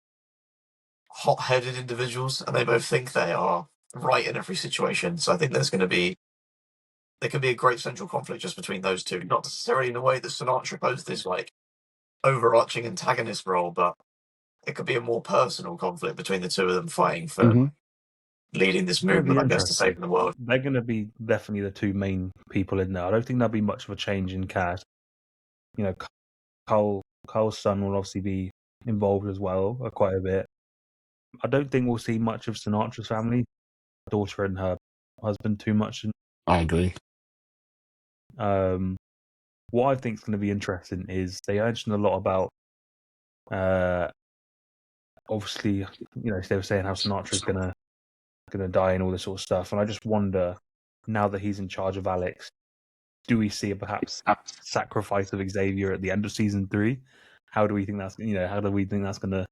Speaker 1: hot-headed individuals, and they both think they are right in every situation. So I think there can be a great central conflict just between those two. Not necessarily in a way that Sinatra posed this, like, overarching antagonist role, but it could be a more personal conflict between the two of them fighting for
Speaker 2: Mhm.
Speaker 1: leading this
Speaker 3: It's gonna be
Speaker 1: movement, I guess, to
Speaker 3: interesting.
Speaker 1: save the world.
Speaker 3: They're going to be definitely the two main people in there. I don't think there'll be much of a change in cast. You know, Carl's son will obviously be involved as well, quite a bit. I don't think we'll see much of Sinatra's family, her daughter and her husband, too much.
Speaker 2: I agree.
Speaker 3: What I think is going to be interesting is they mentioned a lot about, obviously, you know, they were saying how Sinatra's gonna die and all this sort of stuff, and I just wonder, now that he's in charge of Alex, do we see a perhaps sacrifice of Xavier at the end of season 3? How do we think that's going to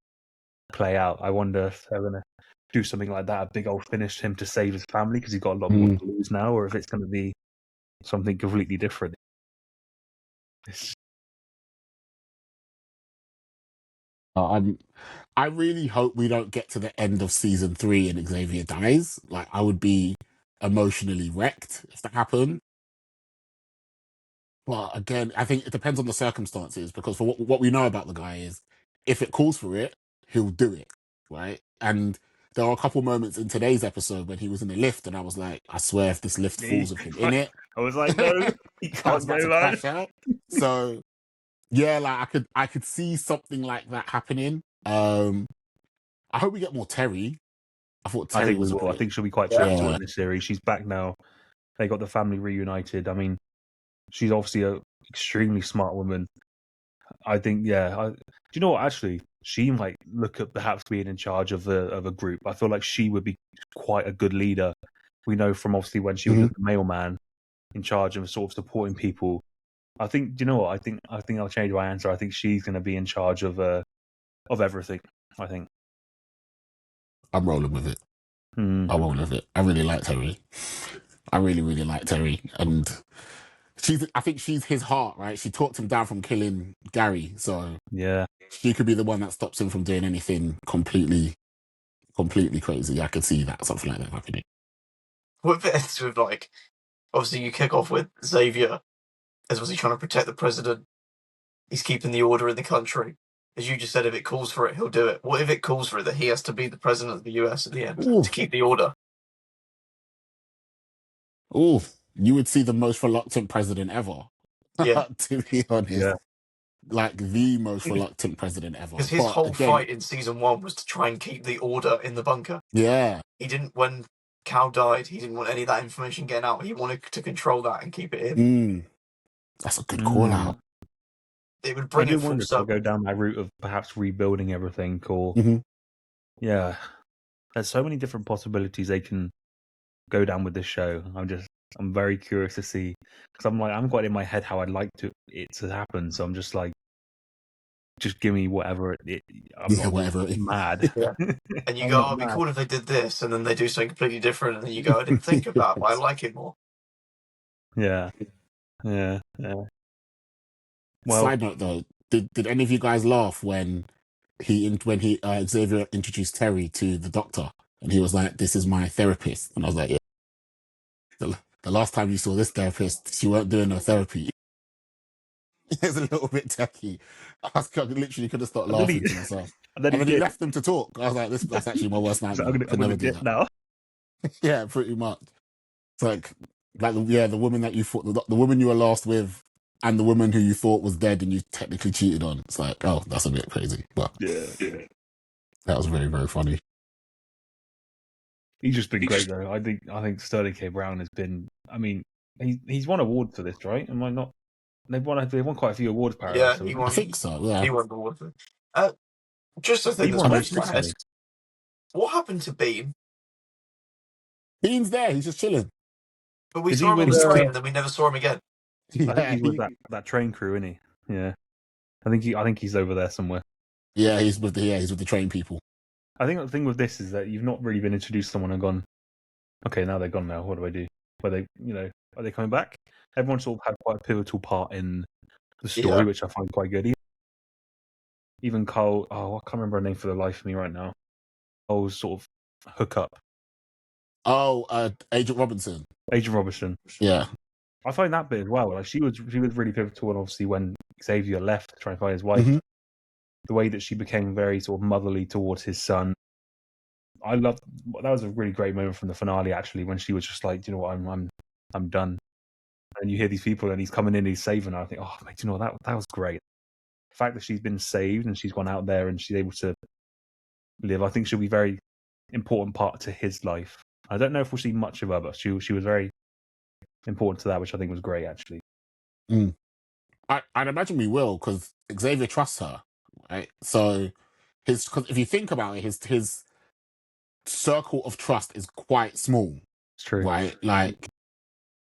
Speaker 3: play out? I wonder if they're going to do something like that, a big old finish to him to save his family because he's got a lot more to lose now, or if it's going to be something completely different.
Speaker 2: I really hope we don't get to the end of season 3 and Xavier dies. Like, I would be emotionally wrecked if that happened. But again, I think it depends on the circumstances, because for what we know about the guy is, if it calls for it, he'll do it, right? And there are a couple moments in today's episode when he was in the lift, and I was like, I swear if this lift falls with him in it,
Speaker 3: I was like, no, he
Speaker 2: I
Speaker 3: can't
Speaker 2: was about
Speaker 3: go,
Speaker 2: to
Speaker 3: man.
Speaker 2: crash out. So yeah, like I could see something like that happening. I hope we get more Terry. I thought
Speaker 3: I
Speaker 2: Terry
Speaker 3: think we
Speaker 2: was
Speaker 3: will.
Speaker 2: great.
Speaker 3: I think she'll be quite pivotal in this series. She's back now. They got the family reunited. I mean, she's obviously a extremely smart woman. I think, do you know what? Actually, she might look at perhaps being in charge of a group. I feel like she would be quite a good leader. We know from obviously when she was the mailman, in charge of sort of supporting people. I think, do you know what? I think I'll change my answer. I think she's going to be in charge of everything. I think
Speaker 2: I'm rolling with it.
Speaker 3: Mm.
Speaker 2: I'm rolling with it. I really like Terry. I really, really like Terry, and I think she's his heart, right? She talked him down from killing Gary, so
Speaker 3: Yeah,
Speaker 2: she could be the one that stops him from doing anything completely crazy. I could see that, something like that happening.
Speaker 1: What if it ends with, like, obviously you kick off with Xavier as was he trying to protect the president? He's keeping the order in the country. As you just said, if it calls for it, he'll do it. What if it calls for it that he has to be the president of the US at the end to keep the order?
Speaker 2: Oh, you would see the most reluctant president ever.
Speaker 1: Yeah.
Speaker 2: To be honest.
Speaker 3: Yeah.
Speaker 2: Like the most reluctant president ever.
Speaker 1: Because his whole fight in season 1 was to try and keep the order in the bunker.
Speaker 2: Yeah.
Speaker 1: He didn't, when Cal died, he didn't want any of that information getting out. He wanted to control that and keep it in.
Speaker 2: That's a good call out.
Speaker 1: It would bring it full circle.
Speaker 3: Go down that route of perhaps rebuilding everything, or yeah, there's so many different possibilities they can go down with this show. I'm very curious to see, because I'm quite in my head how I'd like it to happen. So I'm just like, just give me whatever
Speaker 2: whatever it is.
Speaker 3: Mad.
Speaker 1: Yeah. And you go, it'd be cool if they did this, and then they do something completely different, and then you go, I didn't think of that, but I like it more.
Speaker 3: Yeah.
Speaker 2: Well, side note though, did any of you guys laugh when Xavier introduced Terry to the doctor, and he was like, "This is my therapist," and I was like, "Yeah." The last time you saw this therapist, she weren't doing no therapy. It's a little bit tacky. I literally could have stopped laughing to myself. And then he left them to talk. I was like, that's actually my worst nightmare.
Speaker 3: I'm gonna do that now.
Speaker 2: Yeah, pretty much. It's like the woman that you thought, the woman you were last with, and the woman who you thought was dead and you technically cheated on. It's like, oh, that's a bit crazy. But
Speaker 3: yeah.
Speaker 2: That was very, very funny.
Speaker 3: He's just been great though. I think Sterling K. Brown has been. I mean, he's won awards for this, right? Am I not? They've won quite a few awards.
Speaker 1: Yeah, he won.
Speaker 2: I think so. Yeah,
Speaker 1: he won the award. Just a thing that's most my head. What happened to Bean?
Speaker 2: Bean's there. He's just chilling.
Speaker 1: But we saw him on the train, and then we never saw him again.
Speaker 3: I think he's with that train crew, isn't he? Yeah. I think he's over there somewhere.
Speaker 2: Yeah, he's with the train people.
Speaker 3: I think the thing with this is that you've not really been introduced to someone and gone, okay, now they're gone now, what do I do? Are they coming back? Everyone sort of had quite a pivotal part in the story, which I find quite good. Even Carl, I can't remember her name for the life of me right now. Carl's sort of hookup.
Speaker 2: Oh, Agent Robinson. Yeah.
Speaker 3: I find that bit as well. Like she was really pivotal, and obviously when Xavier left to try and find his wife, the way that she became very sort of motherly towards his son. I loved that. Was a really great moment from the finale, actually, when she was just like, you know what, I'm done. And you hear these people, and he's coming in, he's saving her. I think, oh, mate, you know that was great. The fact that she's been saved and she's gone out there and she's able to live, I think she'll be a very important part to his life. I don't know if we'll see much of her, but she was very important to that, which I think was great, actually.
Speaker 2: I'd imagine we will, because Xavier trusts her, right? So because if you think about it, his circle of trust is quite small,
Speaker 3: It's true,
Speaker 2: right? Like,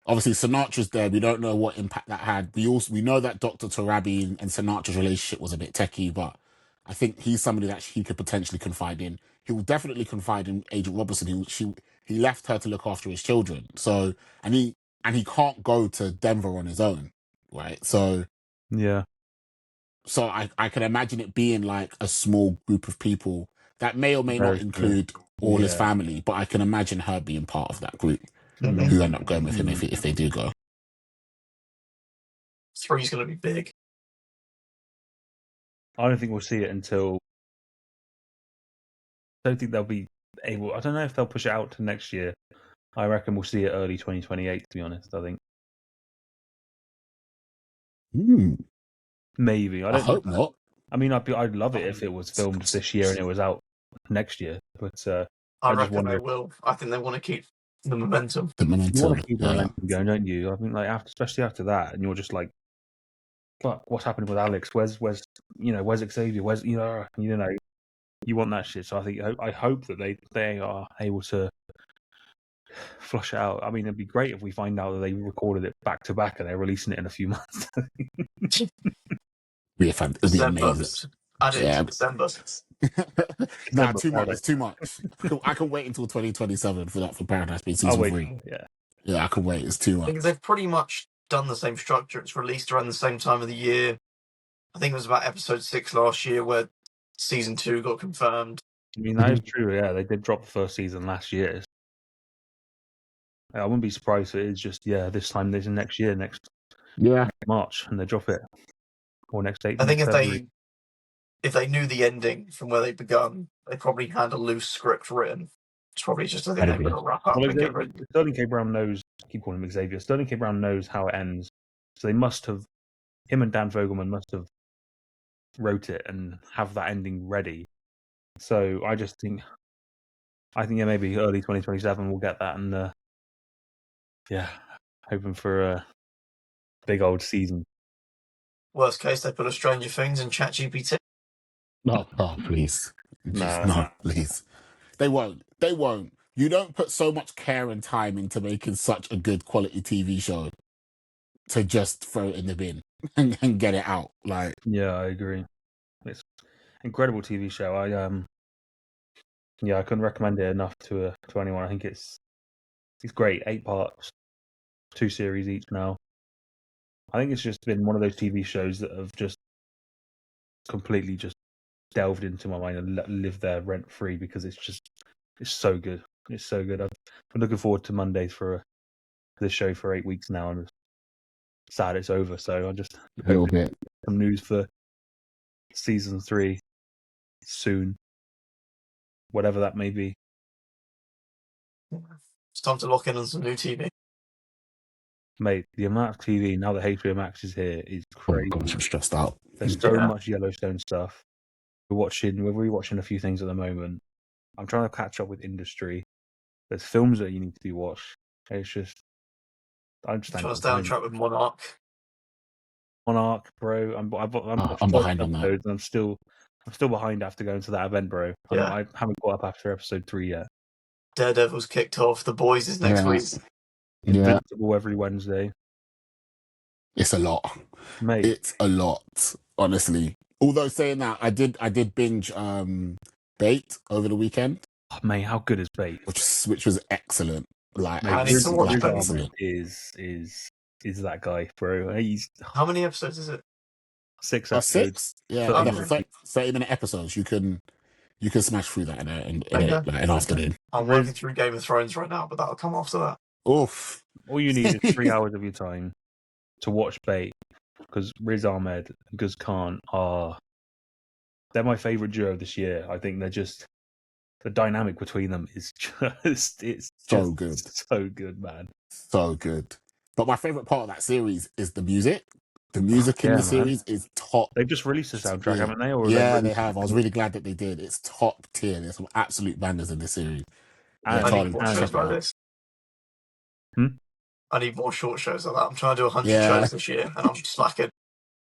Speaker 2: obviously Sinatra's there. We don't know what impact that had. We know that Dr. Tarabi and Sinatra's relationship was a bit techie, but I think he's somebody that he could potentially confide in. He will definitely confide in Agent Robertson. He left her to look after his children. So and he can't go to Denver on his own, right? So
Speaker 3: yeah.
Speaker 2: So I can imagine it being like a small group of people that may or may
Speaker 3: Very
Speaker 2: not include all his family, but I can imagine her being part of that group who end up going with him if they do go.
Speaker 1: 3's going to be big.
Speaker 3: I don't think we'll see it until. I don't think they'll be able. I don't know if they'll push it out to next year. I reckon we'll see it early 2028. To be honest, I think maybe.
Speaker 2: I hope not.
Speaker 3: I mean, I'd love it if it was filmed this year and it was out next year. But
Speaker 1: I reckon they will. I think they want to keep the momentum.
Speaker 3: You want to keep the momentum going, don't you? I mean, like especially after that, and you're just like, "Fuck, what's happening with Alex? Where's Xavier? Where's you want that shit." So I hope that they are able to flush it out. I mean, it'd be great if we find out that they recorded it back to back and they're releasing it in a few months.
Speaker 2: It'd be amazing.
Speaker 1: December.
Speaker 2: Nah, too much. It's too much. I can wait until 2027 for that for Paradise Beach season 3. Yeah, I can wait. It's too much.
Speaker 1: Because they've pretty much done the same structure. It's released around the same time of the year. I think it was about episode 6 last year where season 2 got confirmed.
Speaker 3: I mean, that is true. Yeah, they did drop the first season last year. I wouldn't be surprised if it is just this time this next year, next March, and they drop it, or next April.
Speaker 1: I think if they knew the ending from where they begun, they probably had a loose script written. It's probably just they're going to wrap up and get rid.
Speaker 3: Sterling K. Brown knows. I keep calling him Xavier. Sterling K. Brown knows how it ends, so they must have. Him and Dan Fogelman must have wrote it and have that ending ready. So I think maybe early 2027 we'll get that, and hoping for a big old season.
Speaker 1: Worst case, they put a Stranger Things in ChatGPT.
Speaker 2: No, please. No, please. They won't. You don't put so much care and time into making such a good quality TV show to just throw it in the bin and get it out. Like,
Speaker 3: yeah, I agree. It's an incredible TV show. I couldn't recommend it enough to anyone. I think it's great. 8 parts, 2 series each now. I think it's just been one of those TV shows that have just completely just delved into my mind and lived there rent free because it's so good. It's so good. I've been looking forward to Mondays for this show for 8 weeks now, and it's sad it's over. So I just
Speaker 2: a little bit
Speaker 3: some news for season 3 soon, whatever that may be.
Speaker 1: It's time to lock in on some new TV.
Speaker 3: Mate, the amount of TV now that HBO Max is here is crazy.
Speaker 2: Oh gosh, I'm stressed out.
Speaker 3: There's so much Yellowstone stuff. We're rewatching a few things at the moment. I'm trying to catch up with industry. There's films that you need to be watched. It's just I'm trying
Speaker 1: to stay on track with Monarch.
Speaker 3: Monarch, bro. I'm
Speaker 2: behind on that.
Speaker 3: And I'm still behind after going to that event, bro.
Speaker 1: Yeah.
Speaker 3: I haven't caught up after episode 3 yet.
Speaker 1: Daredevil's kicked off. The Boys is next week.
Speaker 3: Invincible every Wednesday.
Speaker 2: It's a lot,
Speaker 3: mate.
Speaker 2: It's a lot, honestly. Although saying that, I did binge Bait over the weekend.
Speaker 3: Oh, mate, how good is Bait?
Speaker 2: Which was excellent. Like,
Speaker 1: excellent.
Speaker 3: Is that guy, bro?
Speaker 2: How
Speaker 1: many episodes is it?
Speaker 3: 6 episodes.
Speaker 2: 6? Yeah, 30-minute episodes. You can smash through that in an afternoon.
Speaker 1: I'm working through Game of Thrones right now, but that'll come after that.
Speaker 2: Oof.
Speaker 3: All you need is 3 hours of your time to watch Bait, because Riz Ahmed and Guz Khan they're my favorite duo this year. I think they're just the dynamic between them is just it's
Speaker 2: So
Speaker 3: just
Speaker 2: good.
Speaker 3: so good, man.
Speaker 2: So good. But my favorite part of that series is the music. The music in
Speaker 3: Yeah,
Speaker 2: the
Speaker 3: man.
Speaker 2: series is top.
Speaker 3: They've just released a soundtrack,
Speaker 2: tier.
Speaker 3: haven't they? Or
Speaker 2: Yeah,
Speaker 3: they've
Speaker 2: they have. I was really glad that they did. It's top tier. There's some absolute bangers in this series. Yeah,
Speaker 3: And-
Speaker 1: I
Speaker 2: Charlie,
Speaker 1: need more
Speaker 3: and-
Speaker 1: shows
Speaker 2: check it
Speaker 1: like
Speaker 2: out.
Speaker 1: this.
Speaker 3: Hmm?
Speaker 1: I need more short shows like that. I'm trying to do 100
Speaker 2: Yeah.
Speaker 1: shows this year, and I'm slacking.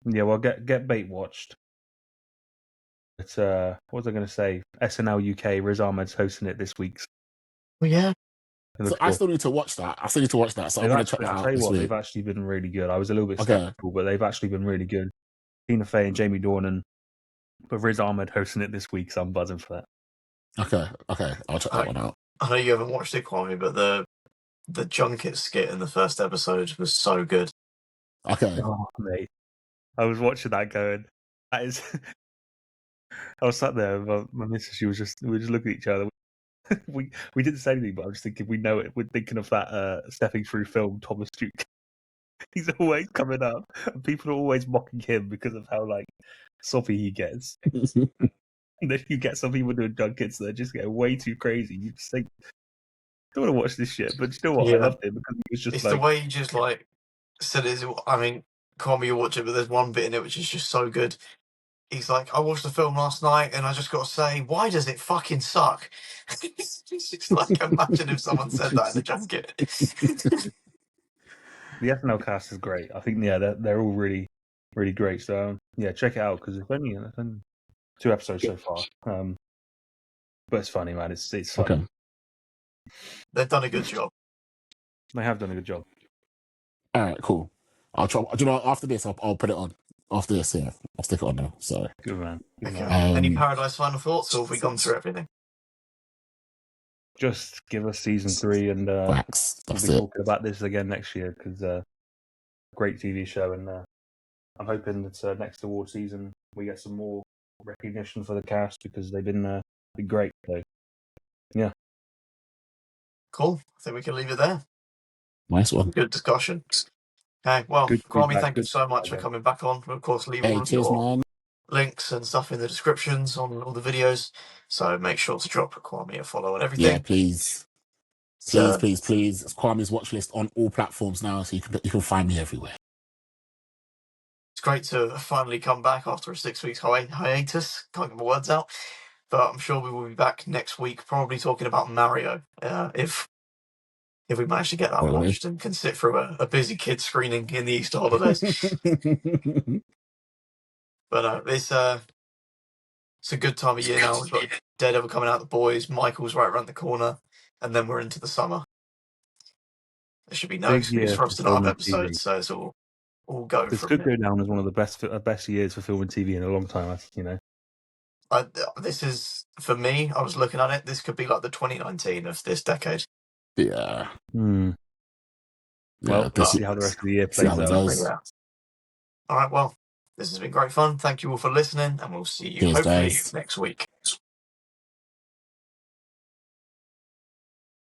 Speaker 3: Yeah, well, get Bait watched. It's what was I going to say? SNL UK. Riz Ahmed's hosting it this week.
Speaker 1: Well, yeah.
Speaker 3: It
Speaker 2: So
Speaker 3: looks
Speaker 2: I
Speaker 3: cool.
Speaker 2: still need to watch that. So I'm going to check that
Speaker 3: I'll
Speaker 2: out
Speaker 3: tell you
Speaker 2: this
Speaker 3: what,
Speaker 2: week.
Speaker 3: they've actually been really good. I was a little bit
Speaker 2: Okay.
Speaker 3: skeptical, but they've actually been really good. Tina Fey and Jamie Dornan, but Riz Ahmed hosting it this week, so I'm buzzing for that.
Speaker 2: Okay. I'll check that one out.
Speaker 1: I know you haven't watched it, Kwame, but the junket skit in the first episode was so good.
Speaker 2: Okay.
Speaker 3: Oh, mate. I was watching that going, that is. I was sat there, my missus, we were just looking at each other. we didn't say anything, but I'm just thinking, we know it. We're thinking of that stepping through film, Thomas Duke. He's always coming up, and people are always mocking him because of how like soppy he gets. And then you get some people doing junkets that just get way too crazy. You just think, I don't want to watch this shit, but you know what?
Speaker 1: Yeah.
Speaker 3: I loved it because it was just
Speaker 1: It's
Speaker 3: like,
Speaker 1: the way you just like said it. I mean, Kwame, you watch it, but there's one bit in it which is just so good. He's like, I watched the film last night, and I just got to say, why does it fucking suck? It's just like, imagine if someone said that in a junket.
Speaker 3: the SNL cast is great. I think they're all really, really great. So yeah, check it out because it's only 2 episodes so far. But it's funny, man. It's funny.
Speaker 2: Okay.
Speaker 1: They've done a good job.
Speaker 3: They have done a good job.
Speaker 2: All right, cool. I'll try. Do you know, after this, I'll put it on. After this, yeah. I'll stick it on now. So,
Speaker 3: Good man. Good
Speaker 1: Okay.
Speaker 3: man.
Speaker 1: Any Paradise final thoughts, or have we gone through everything?
Speaker 3: Just give us season 3, and we'll
Speaker 2: facts. That's
Speaker 3: be
Speaker 2: it.
Speaker 3: talking about this again next year because great TV show, and I'm hoping that next award season we get some more recognition for the cast because they've been great. So, yeah.
Speaker 1: Cool. I think we can leave it there.
Speaker 2: Nice one.
Speaker 1: Good discussion. Okay, well,
Speaker 3: Good
Speaker 1: Kwame,
Speaker 3: feedback,
Speaker 1: thank you
Speaker 3: good
Speaker 1: so much for
Speaker 3: feedback.
Speaker 1: coming back on. We'll, of course, leave all
Speaker 2: Hey,
Speaker 1: of
Speaker 2: cheers,
Speaker 1: your
Speaker 2: man.
Speaker 1: links and stuff in the descriptions on all the videos. So make sure to drop Kwame a follow and everything.
Speaker 2: Yeah, please.
Speaker 1: So,
Speaker 2: Please. It's Kwame's watch list on all platforms now, so you can find me everywhere.
Speaker 1: it's great to finally come back after a 6 weeks hiatus. Can't get my words out. But I'm sure we will be back next week, probably talking about Mario, if we manage to get that
Speaker 2: Probably.
Speaker 1: watched and can sit through a busy kids screening in the Easter holidays. But it's a good time of year now. We've got Daredevil coming out, The Boys, Michael's right around the corner, and then we're into the summer. There should be no
Speaker 3: Big
Speaker 1: excuse
Speaker 3: year
Speaker 1: for us
Speaker 3: for
Speaker 1: to not have
Speaker 3: film and
Speaker 1: episodes, so it's all go
Speaker 3: This
Speaker 1: from
Speaker 3: could
Speaker 1: here.
Speaker 3: go down as one of the best years for film and TV in a long time. You know,
Speaker 1: This is, for me, I was looking at it, this could be like the 2019 of this decade.
Speaker 2: Yeah.
Speaker 3: Well, let's see how the rest of the year
Speaker 2: see how
Speaker 3: plays
Speaker 2: it
Speaker 3: out.
Speaker 2: goes.
Speaker 1: Yeah. All right, well, this has been great fun. Thank you all for listening, and we'll see you
Speaker 2: Cheers,
Speaker 1: hopefully
Speaker 2: guys.
Speaker 1: next week.